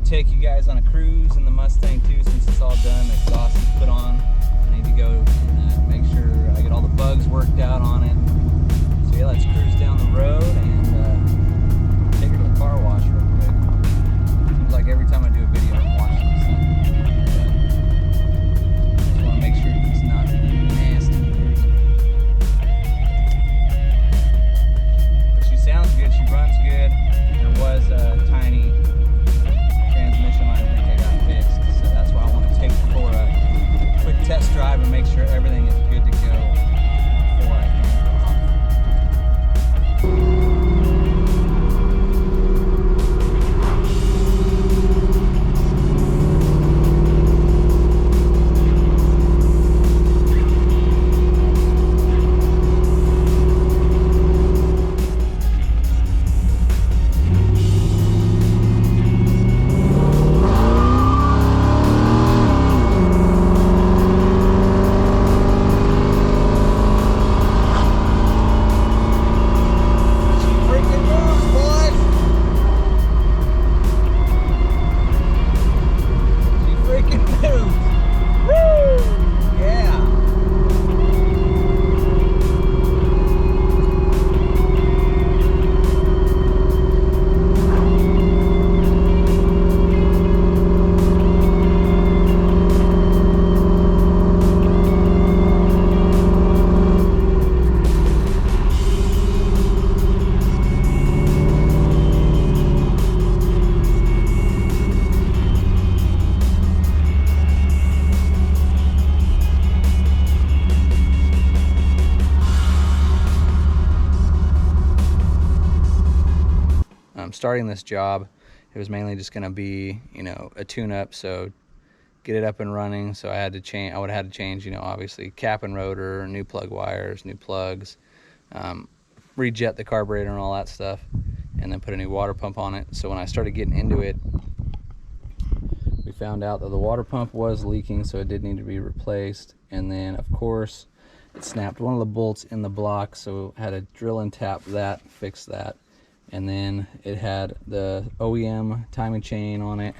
take you guys on a cruise in the Mustang too, since it's all done, the exhaust is put on. I need to go and make sure I get all the bugs worked out on it. So yeah, let's cruise down the road and take her to the car wash real quick. Seems like every time I do a video I'm washing this thing. But just want to make sure it's not nasty. But she sounds good, she runs good. There was a tiny transmission line I think I got fixed, so that's why I want to take it for a quick test drive and make sure everything is good to go before I hand it off. Starting this job, it was mainly just going to be, you know, a tune-up, so get it up and running. So I had to change, I would have had to change, you know, obviously cap and rotor, new plug wires, new plugs, rejet the carburetor and all that stuff, and then put a new water pump on it. So when I started getting into it, we found out that the water pump was leaking, so it did need to be replaced. And then of course it snapped one of the bolts in the block, so I had to drill and tap that, fix that. And then it had the OEM timing chain on it,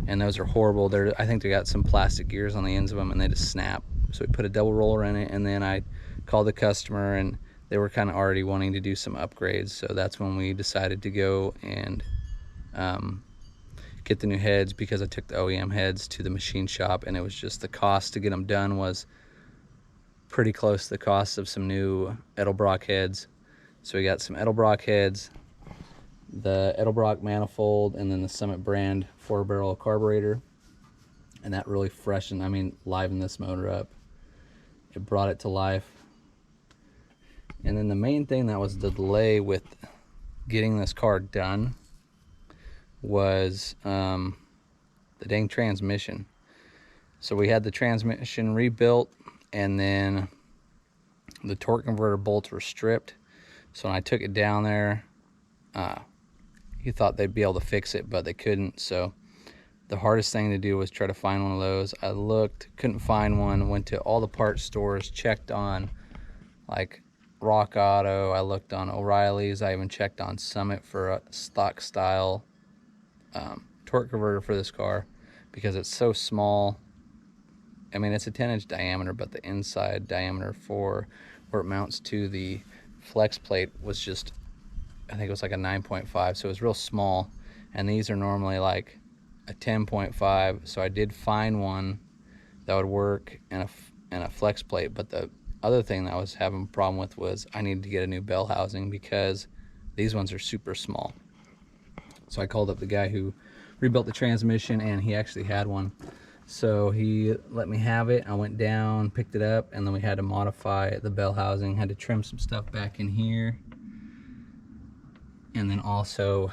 and those are horrible. I think they got some plastic gears on the ends of them and they just snap. So we put a double roller in it, and then I called the customer and they were kind of already wanting to do some upgrades. So that's when we decided to go and get the new heads, because I took the OEM heads to the machine shop and it was just the cost to get them done was pretty close to the cost of some new Edelbrock heads. So we got some Edelbrock heads, the Edelbrock manifold, and then the Summit brand 4-barrel carburetor, and that really freshened, I mean, livened this motor up. It brought it to life. And then the main thing that was the delay with getting this car done was the dang transmission. So we had the transmission rebuilt, and then the torque converter bolts were stripped. So when I took it down there, he thought they'd be able to fix it, but they couldn't. So the hardest thing to do was try to find one of those. I looked, couldn't find one, went to all the parts stores, checked on like Rock Auto, I looked on O'Reilly's, I even checked on Summit for a stock style torque converter for this car, because it's so small. I mean, it's a 10-inch diameter, but the inside diameter for where it mounts to the flex plate was just, I think it was like a 9.5, so it was real small, and these are normally like a 10.5. so I did find one that would work and a flex plate. But the other thing that I was having a problem with was I needed to get a new bell housing, because these ones are super small. So I called up the guy who rebuilt the transmission, and he actually had one, so he let me have it. I went down, picked it up, and then we had to modify the bell housing, had to trim some stuff back in here, and then also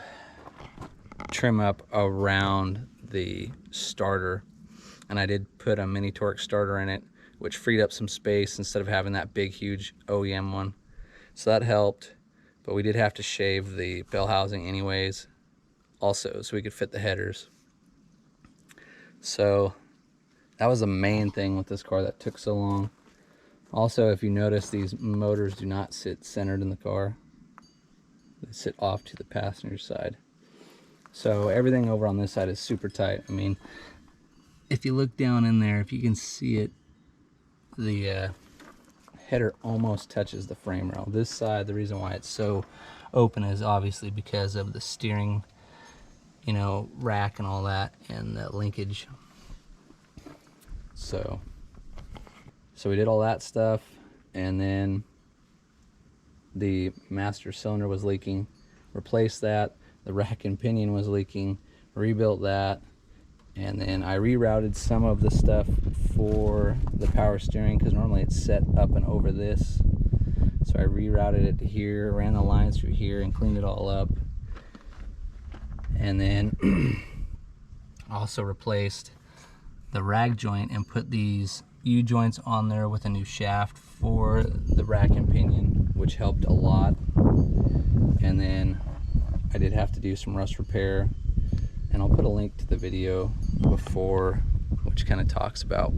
trim up around the starter. And I did put a mini torque starter in it, which freed up some space instead of having that big huge OEM one, so that helped. But we did have to shave the bell housing anyways also, so we could fit the headers. So that was the main thing with this car that took so long. Also, if you notice, these motors do not sit centered in the car. They sit off to the passenger side. So everything over on this side is super tight. I mean, if you look down in there, if you can see it, the header almost touches the frame rail. This side, the reason why it's so open is obviously because of the steering, you know, rack and all that, and the linkage. So we did all that stuff, and then the master cylinder was leaking, replaced that. The rack and pinion was leaking, rebuilt that, and then I rerouted some of the stuff for the power steering, because normally it's set up and over this. So I rerouted it to here, ran the lines through here, and cleaned it all up. And then also replaced the rag joint and put these U-joints on there with a new shaft for the rack and pinion, which helped a lot. And then I did have to do some rust repair, and I'll put a link to the video before, which kind of talks about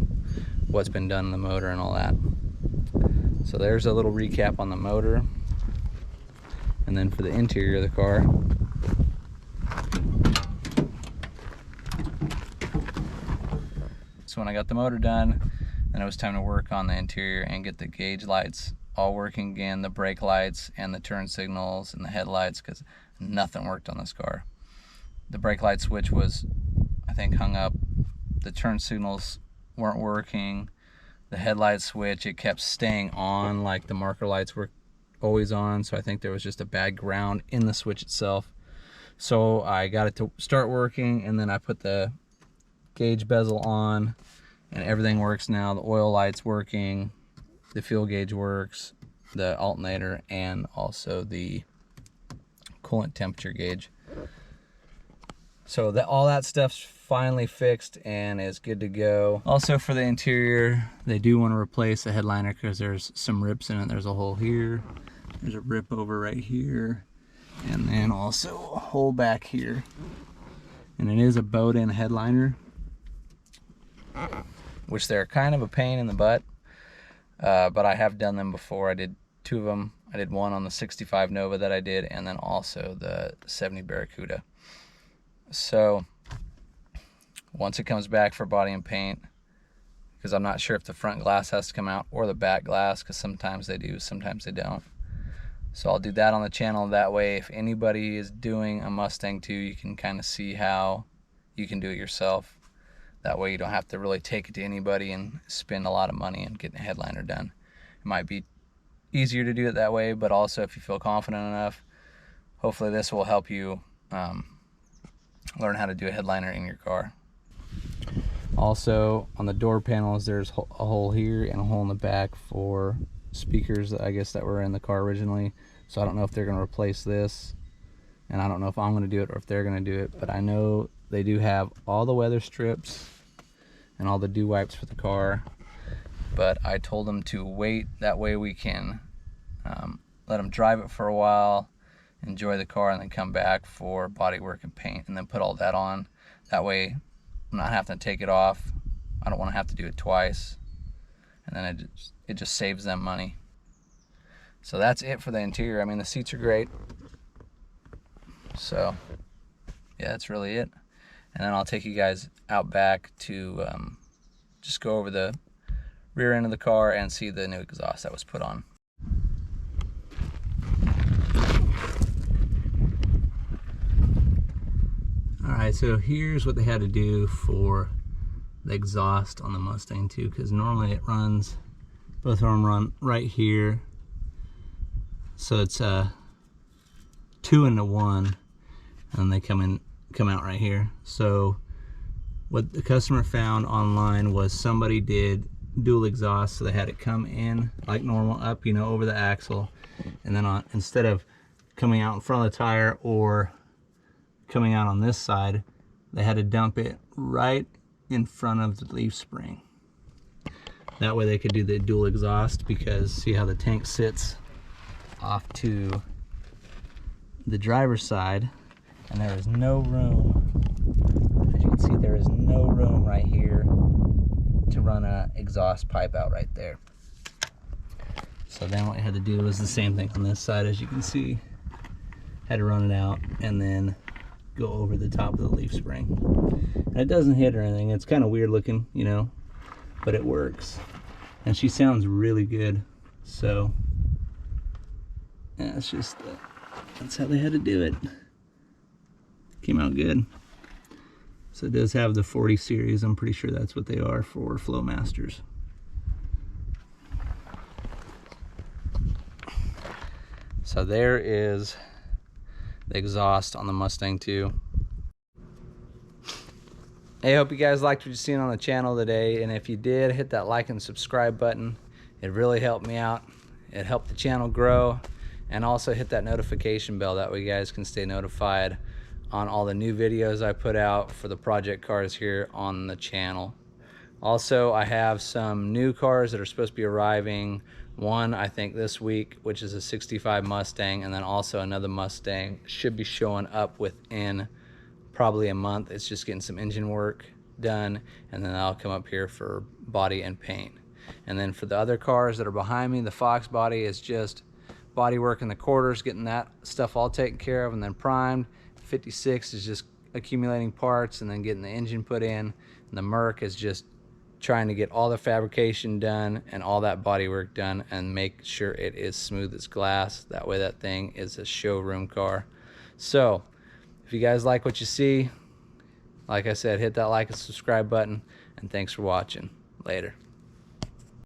what's been done in the motor and all that. So there's a little recap on the motor. And then for the interior of the car, so when I got the motor done, then it was time to work on the interior and get the gauge lights all working again, the brake lights and the turn signals and the headlights, because nothing worked on this car. The brake light switch was, I think, hung up. The turn signals weren't working. The headlight switch, it kept staying on, like the marker lights were always on, so I think there was just a bad ground in the switch itself. So I got it to start working, and then I put the gauge bezel on, and everything works now. The oil light's working, the fuel gauge works, the alternator, and also the coolant temperature gauge. So that all that stuff's finally fixed and is good to go. Also for the interior, they do want to replace the headliner because there's some rips in it. There's a hole here, there's a rip over right here, and then also a hole back here. And it is a bowed-in headliner, which they're kind of a pain in the butt, but I have done them before. I did 2 of them. I did one on the 65 Nova that I did, and then also the 70 Barracuda. So once it comes back for body and paint, because I'm not sure if the front glass has to come out or the back glass, because sometimes they do, sometimes they don't. So I'll do that on the channel. That way, if anybody is doing a Mustang too, you can kind of see how you can do it yourself. That way you don't have to really take it to anybody and spend a lot of money and getting a headliner done. It might be easier to do it that way, but also if you feel confident enough, hopefully this will help you learn how to do a headliner in your car. Also on the door panels, there's a hole here and a hole in the back for speakers, I guess, that were in the car originally. So I don't know if they're going to replace this, and I don't know if I'm going to do it or if they're going to do it, but I know they do have all the weather strips and all the dew wipes for the car. But I told them to wait, that way we can let them drive it for a while, enjoy the car, and then come back for body work and paint, and then put all that on. That way I'm not having to take it off. I don't want to have to do it twice, and then it just saves them money. So that's it for the interior. I mean, the seats are great. So yeah, that's really it. And then I'll take you guys out back to just go over the rear end of the car and see the new exhaust that was put on. Alright, so here's what they had to do for the exhaust on the Mustang too, because normally it runs, both of them run right here. So it's 2 into 1, and they come out right here. So what the customer found online was somebody did dual exhaust, so they had it come in like normal up, you know, over the axle, and then instead of coming out in front of the tire or coming out on this side, they had to dump it right in front of the leaf spring. That way they could do the dual exhaust, because see how the tank sits off to the driver's side, and there is no room, as you can see, there is no room right here to run an exhaust pipe out right there. So then what I had to do was the same thing on this side, as you can see. Had to run it out and then go over the top of the leaf spring. And it doesn't hit or anything. It's kind of weird looking, you know, but it works. And she sounds really good. So yeah, it's just that's how they had to do it. Came out good. So it does have the 40 series. I'm pretty sure that's what they are for Flowmasters. So there is the exhaust on the Mustang 2. Hey, I hope you guys liked what you've seen on the channel today, and if you did, hit that like and subscribe button. It really helped me out. It helped the channel grow, and also hit that notification bell, that way you guys can stay notified on all the new videos I put out for the project cars here on the channel. Also, I have some new cars that are supposed to be arriving. One, I think this week, which is a 65 Mustang, and then also another Mustang should be showing up within probably a month. It's just getting some engine work done, and then I'll come up here for body and paint. And then for the other cars that are behind me, the Fox body is just body work in the quarters, getting that stuff all taken care of and then primed. 56 is just accumulating parts and then getting the engine put in. And the Merc is just trying to get all the fabrication done and all that body work done and make sure it is smooth as glass. That way that thing is a showroom car. So if you guys like what you see, like I said, hit that like and subscribe button, and thanks for watching. Later.